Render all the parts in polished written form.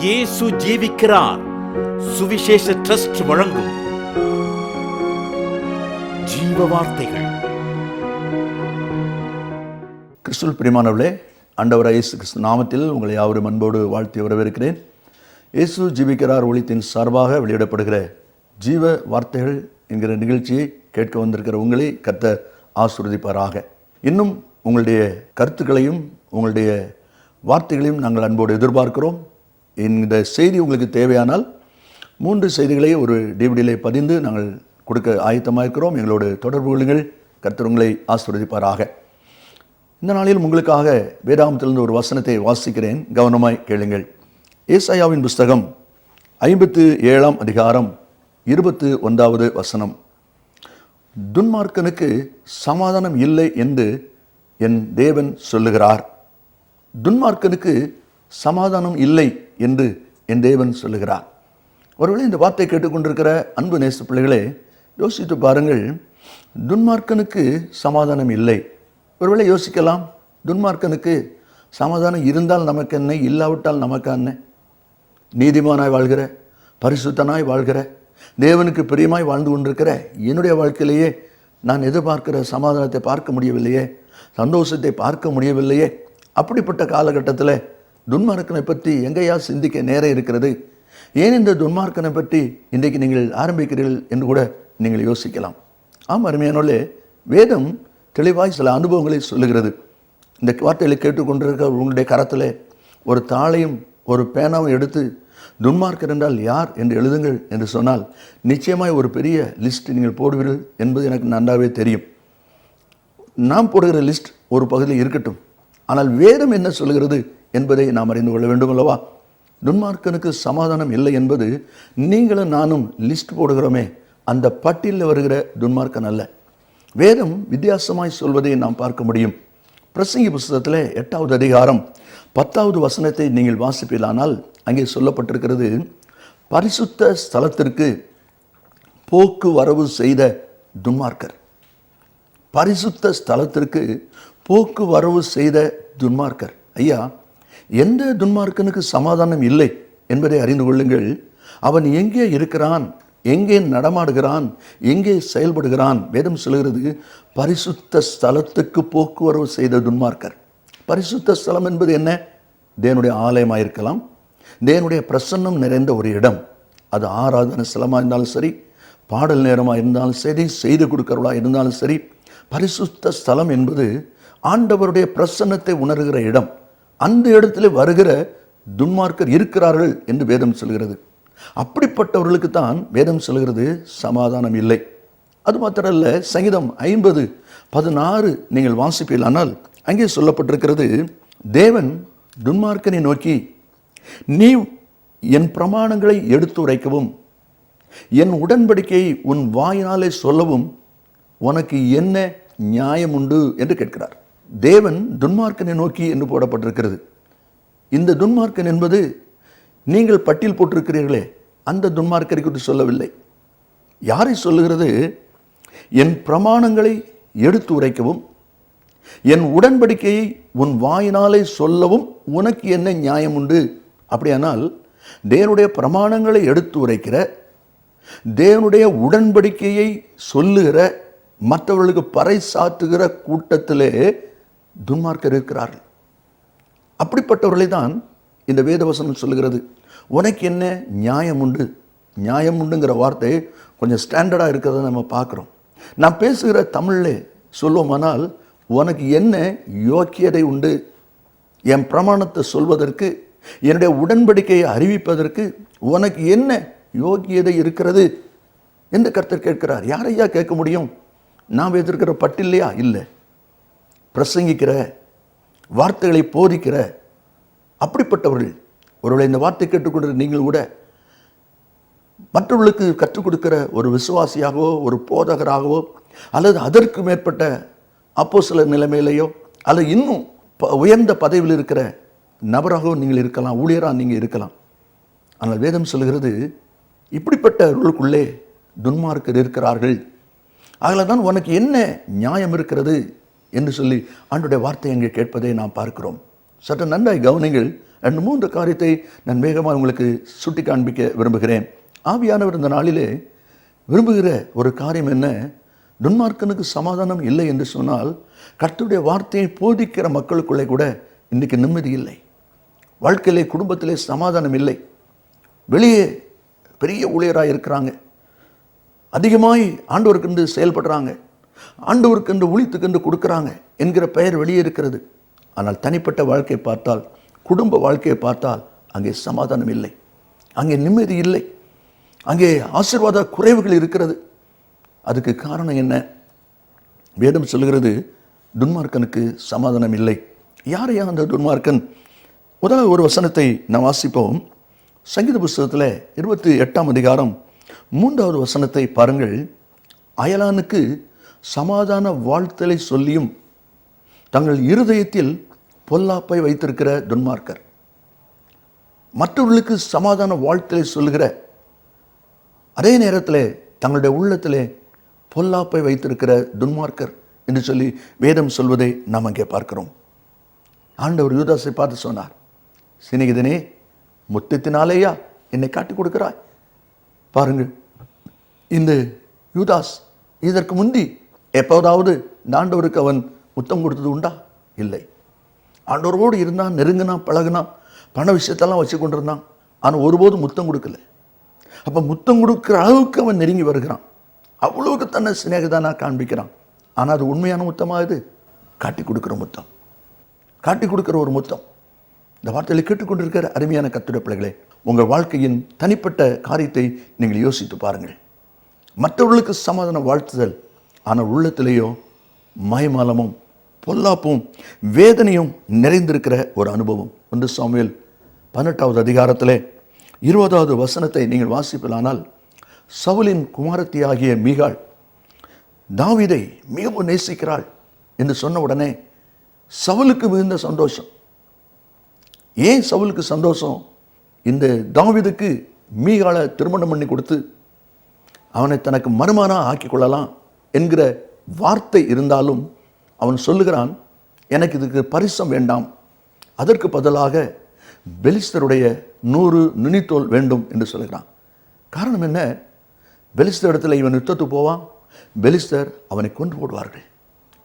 இயேசு ஜீவிக்கிறார் சுவிசேஷ ட்ரஸ்ட் வழங்கும் ஜீவ வார்த்தைகள். கிறிஸ்துவில் பிரியமானவர்களே, ஆண்டவராகிய இயேசு கிறிஸ்து நாமத்தில் உங்களை யாவரும் அன்போடு வாழ்த்தி வரவேற்கிறேன். இயேசு ஜீவிக்கிறார் ஒளித்தின் சார்பாக வெளியிடப்படுகிற ஜீவ வார்த்தைகள் என்கிற நிகழ்ச்சியை கேட்க வந்திருக்கிற உங்களை கர்த்தர் ஆசீர்வதிப்பாராக. இன்னும் உங்களுடைய கருத்துக்களையும் உங்களுடைய வார்த்தைகளையும் நாங்கள் அன்போடு எதிர்பார்க்கிறோம். இந்த செய்தி உங்களுக்கு தேவையானால் 3 செய்திகளை ஒரு டிவிடியிலே பதிந்து நாங்கள் கொடுக்க ஆயத்தமாக இருக்கிறோம். எங்களோடு தொடர்பு கொள்ளுங்கள். கர்த்தர் உங்களை ஆசீர்வதிப்பாராக. இந்த நாளில் உங்களுக்காக வேதாகமத்திலிருந்து ஒரு வசனத்தை வாசிக்கிறேன், கவனமாய் கேளுங்கள். ஏசாயாவின் புஸ்தகம் 57ஆம் அதிகாரம் 21வது வசனம். துன்மார்க்கனுக்கு சமாதானம் இல்லை என்று என் தேவன் சொல்லுகிறார். துன்மார்க்கனுக்கு சமாதானம் இல்லை என்று என் தேவன் சொல்லுகிறார். ஒருவேளை இந்த வார்த்தை கேட்டுக்கொண்டிருக்கிற அன்பு நேச பிள்ளைகளே, யோசித்து பாருங்கள். துன்மார்க்கனுக்கு சமாதானம் இல்லை. ஒருவேளை யோசிக்கலாம், துன்மார்க்கனுக்கு சமாதானம் இருந்தால் நமக்கு என்ன, இல்லாவிட்டால் நமக்கு என்ன? நீதிமானாய் வாழ்கிற, பரிசுத்தனாய் வாழ்கிற, தேவனுக்கு பிரியமாய் வாழ்ந்து கொண்டிருக்கிற என்னுடைய வாழ்க்கையிலேயே நான் எதிர்பார்க்கிற சமாதானத்தை பார்க்க முடியவில்லையே, சந்தோஷத்தை பார்க்க முடியவில்லையே. அப்படிப்பட்ட காலகட்டத்தில் துன்மார்க்கனை பற்றி எங்கேயா சிந்திக்க நேரம் இருக்கிறது? ஏன் இந்த துன்மார்க்கனை பற்றி இன்றைக்கு நீங்கள் ஆரம்பிக்கிறீர்கள் என்று கூட நீங்கள் யோசிக்கலாம். ஆம் அருமையானோலே, வேதம் தெளிவாய் சில அனுபவங்களை சொல்லுகிறது. இந்த வார்த்தைகளை கேட்டுக்கொண்டிருக்கிற உங்களுடைய கரத்தில் ஒரு தாளையும் ஒரு பேனாவும் எடுத்து துன்மார்க்கர் என்றால் யார் என்று எழுதுங்கள் என்று சொன்னால் நிச்சயமாய் ஒரு பெரிய லிஸ்ட் நீங்கள் போடுவீர்கள் என்பது எனக்கு நன்றாகவே தெரியும். நாம் போடுகிற லிஸ்ட் ஒரு பகுதியில் இருக்கட்டும், ஆனால் வேதம் என்ன சொல்கிறது என்பதை நாம் அறிந்து கொள்ள வேண்டும் அல்லவா? துன்மார்க்கனுக்கு சமாதானம் இல்லை என்பது நீங்களும் நானும் லிஸ்ட் போடுகிறோமே, அந்த பட்டியலில் வருகிற துன்மார்க்கன் அல்ல. வேதம் வித்தியாசமாய் சொல்வதை நாம் பார்க்க முடியும். பிரசங்கி புஸ்தகத்தில் 8வது அதிகாரம் 10வது வசனத்தை நீங்கள் வாசிப்பீர்களானால் அங்கே சொல்லப்பட்டிருக்கிறது, பரிசுத்த ஸ்தலத்திற்கு போக்குவரவு செய்த துன்மார்க்கர். பரிசுத்த ஸ்தலத்திற்கு போக்குவரவு செய்த துன்மார்க்கர். ஐயா, எந்த துன்மார்க்கனுக்கு சமாதானம் இல்லை என்பதை அறிந்து கொள்ளுங்கள். அவன் எங்கே இருக்கிறான், எங்கே நடமாடுகிறான், எங்கே செயல்படுகிறான்? வேதம் சொல்கிறது, பரிசுத்த ஸ்தலத்துக்கு போக்குவரவு செய்த துன்மார்க்கர். பரிசுத்த ஸ்தலம் என்பது என்ன? தேவனுடைய ஆலயமாக இருக்கலாம், தேவனுடைய பிரசன்னம் நிறைந்த ஒரு இடம். அது ஆராதனை ஸ்தலமாக இருந்தாலும் சரி, பாடல் நேரமாக இருந்தாலும் சரி, செய்து கொடுக்கிறவளாக இருந்தாலும் சரி, பரிசுத்த ஸ்தலம் என்பது ஆண்டவருடைய பிரசன்னத்தை உணர்கிற இடம். அந்த இடத்துல வருகிற துன்மார்க்கர் இருக்கிறார்கள் என்று வேதம் சொல்கிறது. அப்படிப்பட்டவர்களுக்கு தான் வேதம் சொல்கிறது சமாதானம் இல்லை. அது மாத்திரல்ல, சங்கீதம் 50:16 நீங்கள் வாசிப்பீர்களானால் அங்கே சொல்லப்பட்டிருக்கிறது, தேவன் துன்மார்க்கனை நோக்கி, நீ என் பிரமாணங்களை எடுத்துரைக்கவும் என் உடன்படிக்கையை உன் வாயினாலே சொல்லவும் உனக்கு என்ன நியாயம் உண்டு என்று கேட்கிறார். தேவன் துன்மார்க்கனை நோக்கி என்று போடப்பட்டிருக்கிறது. இந்த துன்மார்க்கன் என்பது நீங்கள் பட்டியல் போட்டிருக்கிறீர்களே அந்த துன்மார்க்கரை குறித்து சொல்லவில்லை. யாரை சொல்லுகிறது? என் பிரமாணங்களை எடுத்து உரைக்கவும் என் உடன்படிக்கையை உன் வாயினாலே சொல்லவும் உனக்கு என்ன நியாயம் உண்டு? அப்படியானால் தேவனுடைய பிரமாணங்களை எடுத்து உரைக்கிற, தேவனுடைய உடன்படிக்கையை சொல்லுகிற, மற்றவர்களுக்கு பறைசாற்றுகிற கூட்டத்திலே துன்மார்க்கர் இருக்கிறார்கள். அப்படிப்பட்டவர்களை தான் இந்த வேதவசனம் சொல்லுகிறது, உனக்கு என்ன நியாயம் உண்டு? நியாயம் உண்டுங்கிற வார்த்தை கொஞ்சம் ஸ்டாண்டர்டாக இருக்கிறத நம்ம பார்க்குறோம். நான் பேசுகிற தமிழில் சொல்லுவோமானால், உனக்கு என்ன யோக்கியதை உண்டு? என் பிரமாணத்தை சொல்வதற்கு, என்னுடைய உடன்படிக்கையை அறிவிப்பதற்கு உனக்கு என்ன யோக்கியதை இருக்கிறது என்று கர்த்தர் கேட்கிறார். யாரையா கேட்க முடியும்? நாம் எதிர்க்கிற பட்டில்லையா? இல்லை, பிரசங்கிக்கிற, வார்த்தைகளை போதிக்கிற அப்படிப்பட்டவர்கள். ஒருவேளை இந்த வார்த்தை கேட்டுக்கொண்டு நீங்கள் கூட மற்றவர்களுக்கு கற்றுக் கொடுக்கிற ஒரு விசுவாசியாகவோ ஒரு போதகராகவோ அல்லது அதற்கு மேற்பட்ட அப்போஸ்தலர் நிலைமையிலேயோ அல்லது இன்னும் உயர்ந்த பதவியில் இருக்கிற நபராகவும் நீங்கள் இருக்கலாம், ஊழியராக நீங்கள் இருக்கலாம். ஆனால் வேதம் சொல்கிறது, இப்படிப்பட்டவர்களுக்குள்ளே துன்மார்க்கர் இருக்கிறார்கள். அதில் தான் உனக்கு என்ன நியாயம் இருக்கிறது என்று சொல்லி ஆண்டவருடைய வார்த்தை அங்கே கேட்பதை நாம் பார்க்கிறோம். சற்று நன்றாய் கவனிங்கள். 2-3 காரியத்தை நான் வேகமாக உங்களுக்கு சுட்டி காண்பிக்க விரும்புகிறேன். ஆவியானவர் இந்த நாளிலே விரும்புகிற ஒரு காரியம் என்ன? துன்மார்க்கனுக்கு சமாதானம் இல்லை என்று சொன்னால், கர்த்தருடைய வார்த்தையை போதிக்கிற மக்களுக்குள்ளே கூட இன்றைக்கு நிம்மதி இல்லை. வாழ்க்கையிலே, குடும்பத்திலே சமாதானம் இல்லை. வெளியே பெரிய ஊழியராக இருக்கிறாங்க, அதிகமாய் ஆண்டவருக்கென்று செயல்படுறாங்க, ஆண்டவருக்கென்று ஊழியத்துக்கென்று கொடுக்குறாங்க என்கிற பெயர் வெளியே இருக்கிறது. ஆனால் தனிப்பட்ட வாழ்க்கையை பார்த்தால், குடும்ப வாழ்க்கையை பார்த்தால் அங்கே சமாதானம் இல்லை, அங்கே நிம்மதி இல்லை, அங்கே ஆசீர்வாத குறைவுகள் இருக்கிறது. அதுக்கு காரணம் என்ன? வேதம் சொல்கிறது, துன்மார்க்கனுக்கு சமாதானம் இல்லை. யாரையா அந்த துன்மார்க்கன்? முதல்ல ஒரு வசனத்தை நாம் வாசிப்போம். சங்கீத புஸ்தகத்தில் 28ஆம் அதிகாரம் 3வது வசனத்தை பாருங்கள். அயலானுக்கு சமாதான வாழ்த்தலை சொல்லியும் தங்கள் இருதயத்தில் பொல்லாப்பை வைத்திருக்கிற துன்மார்க்கர். மற்றவர்களுக்கு சமாதான வாழ்த்தலை சொல்லுகிற அதே நேரத்தில் தங்களுடைய உள்ளத்திலே பொல்லாப்பை வைத்திருக்கிற துன்மார்க்கர் என்று சொல்லி வேதம் சொல்வதை நாம் அங்கே பார்க்கிறோம். ஆண்டவர் யூதாசை பார்த்து சொன்னார், சிநேகிதனே, முத்தத்தினாலேயா என்னை காட்டி கொடுக்கிறாய்? பாருங்கள், இந்த யூதாஸ் இதற்கு முந்தி எப்போதாவது ஆண்டவருக்கு அவன் முத்தம் கொடுத்தது உண்டா? இல்லை. ஆண்டவரோடு இருந்தான், நெருங்கினான், பழகினான், பண விஷயத்தெல்லாம் வச்சு கொண்டிருந்தான். ஆனால் ஒருபோதும் முத்தம் கொடுக்கல. அப்போ முத்தம் கொடுக்குற அளவுக்கு அவன் நெருங்கி வருகிறான், அவ்வளவுக்கு தன்னை சிநேகிதானாக காண்பிக்கிறான். ஆனால் அது உண்மையான முத்தமாக? இது காட்டி கொடுக்குற முத்தம், காட்டி கொடுக்குற ஒரு முத்தம். இந்த வார்த்தையில் கேட்டுக்கொண்டிருக்கிற அருமையான கர்த்தருடைய பிள்ளைகளே, உங்கள் வாழ்க்கையின் தனிப்பட்ட காரியத்தை நீங்கள் யோசித்து பாருங்கள். மற்றவர்களுக்கு சமாதான வாழ்த்துதல், ஆனால் உள்ளத்திலேயோ மயமாலமும் பொல்லாப்பும் வேதனையும் நிறைந்திருக்கிற ஒரு அனுபவம். 1 சாமுவேல் 18வது அதிகாரத்திலே 20வது வசனத்தை நீங்கள் வாசிப்பீர்களானால், சவுலின் குமாரத்தியாகிய மீகாள் தாவீதை மிகவும் நேசிக்கிறாள் என்று சொன்ன உடனே சவுலுக்கு மிகுந்த சந்தோஷம். ஏன் சவுலுக்கு சந்தோஷம்? இந்த தாவீதுக்கு மீகாளை திருமணம் பண்ணி கொடுத்து அவனை தனக்கு மருமகனா ஆக்கி கொள்ளலாம் என்கிற வார்த்தை இருந்தாலும் அவன் சொல்லுகிறான், எனக்கு இதுக்கு பரிசம் வேண்டாம், அதற்கு பதிலாக பெலிஸ்தருடைய 100 நுனித்தோல் வேண்டும் என்று சொல்லுகிறான். காரணம் என்ன? பெலிஸ்தர் இடத்துல இவன் யுத்தத்துக்கு போவான், பெலிஸ்தர் அவனை கொண்டு போடுவார்கள்.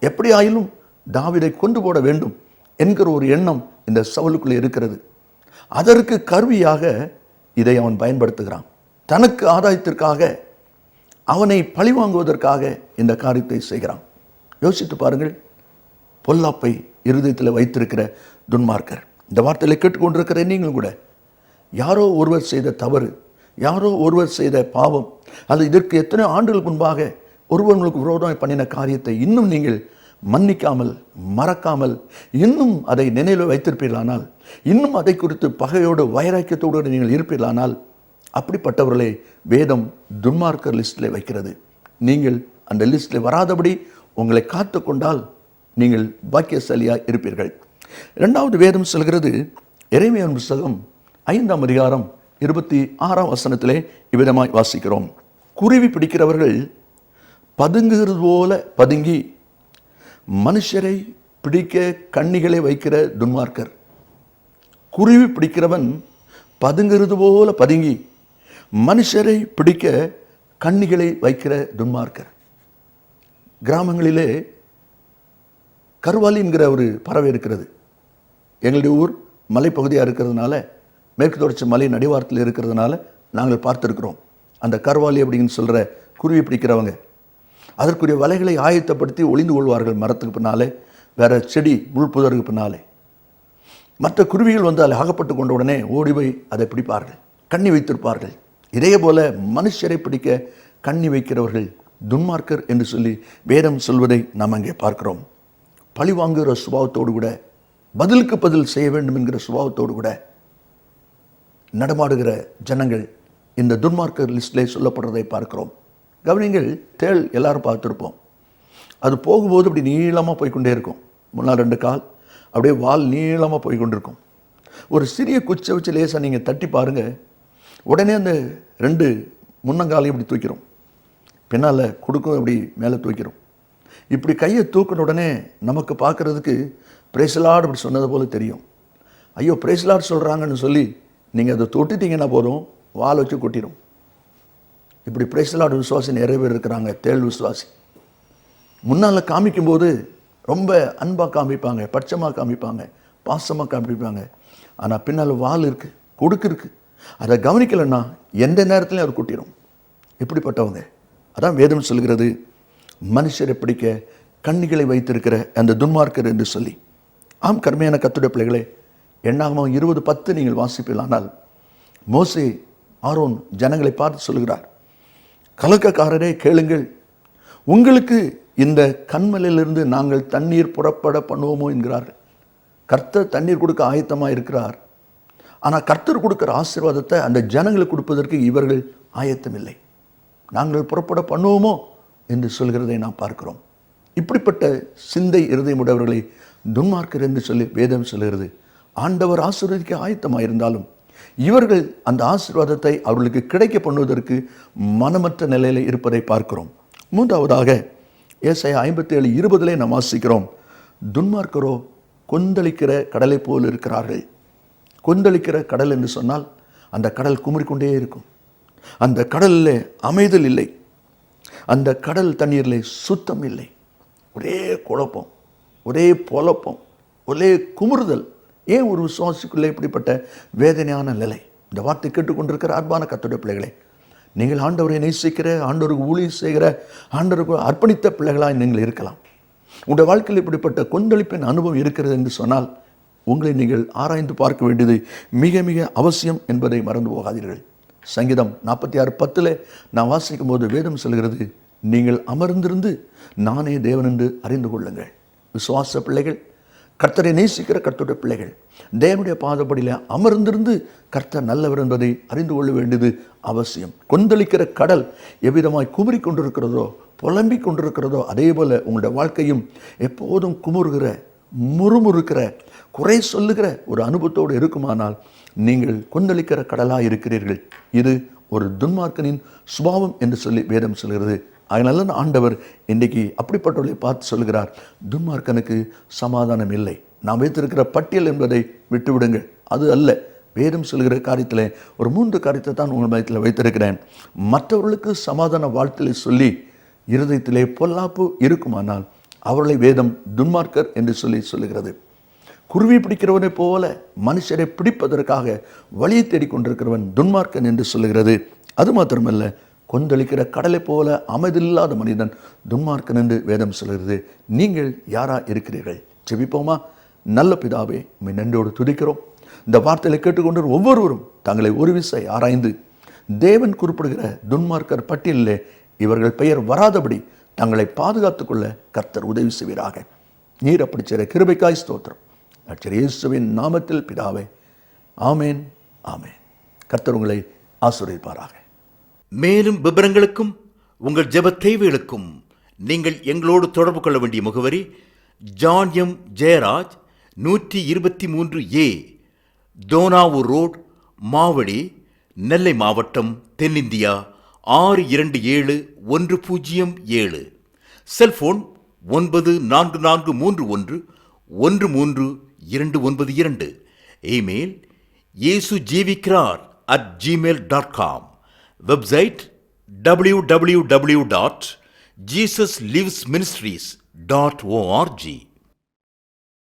எப்படி ஆயிலும் தாவீதை கொண்டு போட வேண்டும் என்கிற ஒரு எண்ணம் இந்த சவுலுக்குள்ளே இருக்கிறது. அதற்கு கருவியாக இதை அவன் பயன்படுத்துகிறான். தனக்கு ஆதாயத்திற்காக, அவனை பழிவாங்குவதற்காக இந்த காரியத்தை செய்கிறான். யோசித்து பாருங்கள், பொல்லாப்பை இருதயத்தில் வைத்திருக்கிற துன்மார்க்கர். இந்த வார்த்தையை கேட்டுக்கொண்டிருக்கிற நீங்களும் கூட யாரோ ஒருவர் செய்த தவறு, யாரோ ஒருவர் செய்த பாவம், அது இதற்கு எத்தனை ஆண்டுகளுக்கு முன்பாக ஒருவர்களுக்கு விரோதம் பண்ணின காரியத்தை இன்னும் நீங்கள் மன்னிக்காமல், மறக்காமல், இன்னும் அதை நினைவில் வைத்திருப்பீர்களானால், இன்னும் அதை குறித்து பகையோடு வைராக்கியத்தோடு நீங்கள் இருப்பீர்களானால், அப்படிப்பட்டவர்களை வேதம் துன்மார்க்கர் லிஸ்டில் வைக்கிறது. நீங்கள் அந்த லிஸ்டில் வராதபடி உங்களை காத்து கொண்டால் நீங்கள் பாக்கியசாலியாக இருப்பீர்கள். 2வது வேதம் சொல்கிறது, எரேமியாவின் புத்தகம் 5ஆம் அதிகாரம் 26ஆம் வசனத்திலே இவ்விதமாய் வாசிக்கிறோம். குருவி பிடிக்கிறவர்கள் பதுங்குகிறது போல பதுங்கி மனுஷரை பிடிக்க கண்ணிகளை வைக்கிற துன்மார்க்கர். குருவி பிடிக்கிறவன் பதுங்குறது போல பதுங்கி மனுஷரை பிடிக்க கண்ணிகளை வைக்கிற துன்மார்க்கர். கிராமங்களிலே கருவாலி என்கிற ஒரு பறவை இருக்கிறது. எங்களுடைய ஊர் மலைப்பகுதியாக இருக்கிறதுனால, மேற்கு தொடர்ச்சி மலை நடிவாரத்தில் இருக்கிறதுனால நாங்கள் பார்த்துருக்கிறோம். அந்த கருவாலி அப்படின்னு சொல்கிற குருவி பிடிக்கிறவங்க அதற்குரிய வலைகளை ஆயத்தப்படுத்தி ஒளிந்து கொள்வார்கள் மரத்துக்கு பின்னாலே, வேற செடி முள்புதருக்கு பின்னாலே. மற்ற குருவிகள் வந்து அதில் அகப்பட்டு கொண்ட உடனே ஓடி போய் அதை பிடிப்பார்கள், கண்ணி வைத்திருப்பார்கள். இதே போல மனுஷரை பிடிக்க கண்ணி வைக்கிறவர்கள் துன்மார்க்கர் என்று சொல்லி வேதம் சொல்வதை நாம் அங்கே பார்க்கிறோம். பழி வாங்குகிற சுபாவத்தோடு கூட, பதிலுக்கு பதில் செய்ய வேண்டும் என்கிற சுபாவத்தோடு கூட நடமாடுகிற ஜனங்கள் இந்த துன்மார்க்கர் லிஸ்டிலே சொல்லப்படுறதை பார்க்கிறோம். கவனிங்கள், தேள் எல்லாரும் பார்த்துருப்போம். அது போகும்போது அப்படி நீளமாக போய்கொண்டே இருக்கும். முன்னால் 2 கால், அப்படியே வால் நீளமாக போய்கொண்டிருக்கும். ஒரு சிறிய குச்சை வச்சு லேசாக நீங்கள் தட்டி பாருங்கள், உடனே அந்த 2 முன்னங்காலையும் இப்படி தூக்கிறோம், பின்னால் கொடுக்கும் அப்படி மேலே தூக்கிறோம். இப்படி கையை தூக்கின உடனே நமக்கு பார்க்குறதுக்கு பிரேசலாடு அப்படி சொன்னது போல தெரியும். ஐயோ பிரைஸ்லாட் சொல்கிறாங்கன்னு சொல்லி நீங்கள் அதை தொட்டுட்டீங்கன்னா போதும், வால் வச்சு கொட்டிடும். இப்படி பிரைஸ்லாட் விசுவாசி நிறைய பேர் இருக்கிறாங்க. தேள் விசுவாசி முன்னால் காமிக்கும்போது ரொம்ப அன்பாக காமிப்பாங்க, பட்சமாக காமிப்பாங்க, பாசமாக காமிப்பாங்க. ஆனால் பின்னால் வால் இருக்குது, கொடுக்கு இருக்குது. அதை கவனிக்கலைன்னா எந்த நேரத்துலையும் அது கொட்டிடும். இப்படிப்பட்டவங்க அதான் வேதம் சொல்கிறது, மனுஷரை பிடிக்க கண்ணிகளை வைத்திருக்கிற அந்த துன்மார்க்கர் என்று சொல்லி. ஆம் கர்மையான கர்த்தருடைய பிள்ளைகளே, என்னாகமம் 20:10 நீங்கள் வாசிப்பீர்களானால், மோசே ஆரோன் ஜனங்களை பார்த்து சொல்கிறார், கலக்கக்காரரே கேளுங்கள், உங்களுக்கு இந்த கண்மலையிலிருந்து நாங்கள் தண்ணீர் புறப்பட பண்ணுவோமோ என்கிறார்கள். கர்த்தர் தண்ணீர் கொடுக்க ஆயத்தமாக இருக்கிறார். ஆனால் கர்த்தர் கொடுக்குற ஆசீர்வாதத்தை அந்த ஜனங்களுக்கு கொடுப்பதற்கு இவர்கள் ஆயத்தமில்லை. நாங்கள் புறப்பட பண்ணுவோமோ என்று சொல்கிறதை நாம் பார்க்கிறோம். இப்படிப்பட்ட சிந்தை இருதயமுடையவர்களை துன்மார்க்கர் என்று சொல்லி வேதம் சொல்கிறது. ஆண்டவர் ஆசீர்வதிக்க ஆயத்தமாக இருந்தாலும் இவர்கள் அந்த ஆசீர்வாதத்தை அவர்களுக்கு கிடைக்க பண்ணுவதற்கு மனமற்ற நிலையில் இருப்பதை பார்க்கிறோம். மூன்றாவதாக ஏசாயா 57:20 நாம் வாசிக்கிறோம், துன்மார்க்கரோ கொந்தளிக்கிற கடலை போல் இருக்கிறார்கள். கொந்தளிக்கிற கடல் என்று சொன்னால் அந்த கடல் குமரிக்கொண்டே இருக்கும். அந்த கடலில் அமைதல் இல்லை, அந்த கடல் தண்ணீரில் சுத்தம் இல்லை. ஒரே குழப்பம், ஒரே பொழப்பம், ஒரே குமுறுதல். ஏன் ஒரு விசுவாசிக்குள்ளே இப்படிப்பட்ட வேதனையான நிலை? இந்த வார்த்தை கேட்டுக்கொண்டிருக்கிற அன்பான கர்த்தருடைய பிள்ளைகளே, நீங்கள் ஆண்டவரை நேசிக்கிற, ஆண்டவருக்கு ஊழியம் செய்கிற, ஆண்டவருக்கு அர்ப்பணித்த பிள்ளைகளாக நீங்கள் இருக்கலாம். உங்கள் வாழ்க்கையில் இப்படிப்பட்ட கொந்தளிப்பின் அனுபவம் இருக்கிறது என்று சொன்னால் உங்களை நீங்கள் ஆராய்ந்து பார்க்க வேண்டியது மிக மிக அவசியம் என்பதை மறந்து போகாதீர்கள். சங்கீதம் 46:10 நான் வாசிக்கும் போது வேதம் சொல்கிறது, நீங்கள் அமர்ந்திருந்து நானே தேவன் என்று அறிந்து கொள்ளுங்கள். விசுவாச பிள்ளைகள், கர்த்தரை நேசிக்கிற கர்த்தருடைய பிள்ளைகள், தேவனுடைய பாதப்படியில் அமர்ந்திருந்து கர்த்தர் நல்லவர் என்பதை அறிந்து கொள்ள வேண்டியது அவசியம். கொந்தளிக்கிற கடல் எவ்விதமாய் குமரி கொண்டிருக்கிறதோ, புலம்பிக் கொண்டிருக்கிறதோ, அதே போல உங்களுடைய வாழ்க்கையும் எப்போதும் குமுறுகிற, முறுமுறுக்கிற, குறை சொல்லுகிற ஒரு அனுபவத்தோடு இருக்குமானால் நீங்கள் கொந்தளிக்கிற கடலாக இருக்கிறீர்கள். இது ஒரு துன்மார்க்கனின் சுபாவம் என்று சொல்லி வேதம் சொல்கிறது. அதனால ஆண்டவர் இன்றைக்கு அப்படிப்பட்டவர்களை பார்த்து சொல்கிறார், துன்மார்க்கனுக்கு சமாதானம் இல்லை. நாம் வைத்திருக்கிற பட்டியல் என்பதை விட்டுவிடுங்கள், அது அல்ல. வேதம் சொல்கிற காரியத்தில் ஒரு 3 காரியத்தை தான் உங்கள் மையத்தில் வைத்திருக்கிறேன். மற்றவர்களுக்கு சமாதான வாழ்த்தலை சொல்லி இருதயத்திலே பொல்லாப்பு இருக்குமானால் அவர்களை வேதம் துன்மார்க்கர் என்று சொல்லி சொல்லுகிறது. குருவி பிடிக்கிறவனை போல மனுஷரை பிடிப்பதற்காக வழியை தேடிக்கொண்டிருக்கிறவன் துன்மார்க்கன் என்று சொல்லுகிறது. அது மாத்திரமல்ல, கொந்தளிக்கிற கடலை போல அமைதியில்லாத மனிதன் துன்மார்க்கன் என்று வேதம் சொல்கிறது. நீங்கள் யாரா இருக்கிறீர்கள்? ஜெபிப்போமா? நல்ல பிதாவே, உம்மை நன்றியோடு துதிக்கிறோம். இந்த வார்த்தையை கேட்டுக்கொண்டு ஒவ்வொருவரும் தங்களை ஒரு விசை ஆராய்ந்து தேவன் குறிப்பிடுகிற துன்மார்க்கர் பட்டியலிலே இவர்கள் பெயர் வராதபடி தங்களை பாதுகாத்துக் கொள்ள கர்த்தர் உதவி செய்வீராக. நீர் அப்படி செய்கிற கிருபைக்காய் ஸ்தோத்திரம். இயேசுவின் நாமத்தில் பிதாவே, ஆமேன், ஆமேன். கர்த்தர் உங்களை ஆசீர்வதிப்பாராக. மேலும் விவரங்களுக்கும் உங்கள் ஜெப தேவைகளுக்கும் நீங்கள் எங்களோடு தொடர்பு கொள்ள வேண்டிய முகவரி: John M Jeyaraj, 123A Thonavur road, Mavadi, Nellai மாவட்டம், தென்னிந்தியா 627107. Cellphone 9443113292. Email yesujeevikrar@gmail.com. Website www.jesuslivesministries.org.